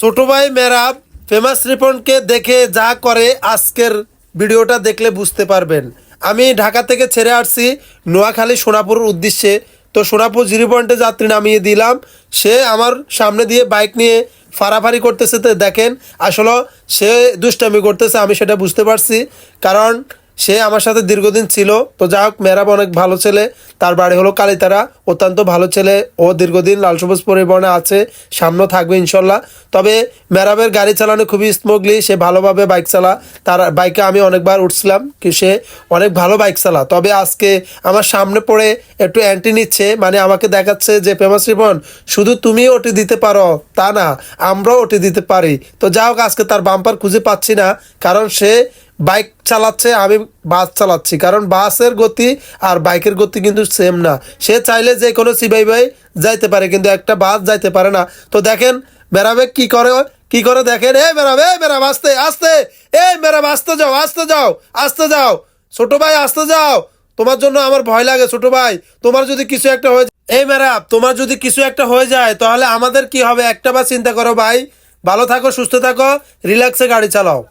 ছোট ভাই মেহরাব ফেমাস রিপনকে দেখে যা করে আজকের ভিডিওটা দেখলে বুঝতে পারবেন। আমি ঢাকা থেকে ছেড়ে আসছি নোয়াখালী সোনাপুরের উদ্দেশ্যে। তো সোনাপুর 0 পয়েন্টে যাত্রী নামিয়ে দিলাম। সে আমার সামনে দিয়ে বাইক নিয়ে ফাড়াফাড়ি করতেছে। তো দেখেন আসলে সে দুষ্টামি করতেছে, আমি সেটা বুঝতে পারছি, কারণ সে আমার সাথে দীর্ঘদিন ছিল। তো যাই হোক, মেহরাব অনেক ভালো ছেলে, তার বাড়ি হলো কালীতারা, অত্যন্ত ভালো ছেলে। ও দীর্ঘদিন লাল সবুজ পরিবহনে আছে, সামনে থাকবে ইনশাল্লাহ। তবে মেহরাবের গাড়ি চালানো খুবই স্মুথলি, সে ভালোভাবে বাইক চালা। তার বাইকে আমি অনেকবার উঠছিলাম, কি সে অনেক ভালো বাইক চালা। তবে আজকে আমার সামনে পড়ে একটু অ্যান্টি নিচ্ছে, মানে আমাকে দেখাচ্ছে যে ফেমাস রিপন শুধু তুমি ওটি দিতে পারো তা না, আমরাও ওটি দিতে পারি। তো যাই হোক, আজকে তার বাম্পার খুঁজে পাচ্ছি না, কারণ সে বাইক চালাচ্ছে, আমি বাস চালাচ্ছি। কারণ বাসের গতি আর বাইকের গতি কিন্তু সেম না। সে চাইলে যে কোনো সিবাই বাই যাইতে পারে, কিন্তু একটা বাস যাইতে পারে না। তো দেখেন মেহরাবে কি করে দেখেন। মেহরাব আস্তে আস্তে, মেহরাব আস্তে যাও, আস্তে যাও, আস্তে যাও ছোট ভাই, আস্তে যাও। তোমার জন্য আমার ভয় লাগে ছোট ভাই। তোমার যদি কিছু একটা হয়ে যায়, মেহরাব তোমার যদি কিছু একটা হয়ে যায় তাহলে আমাদের কি হবে একটা বার চিন্তা করো ভাই। ভালো থাকো, সুস্থ থাকো, রিল্যাক্সে গাড়ি চালাও।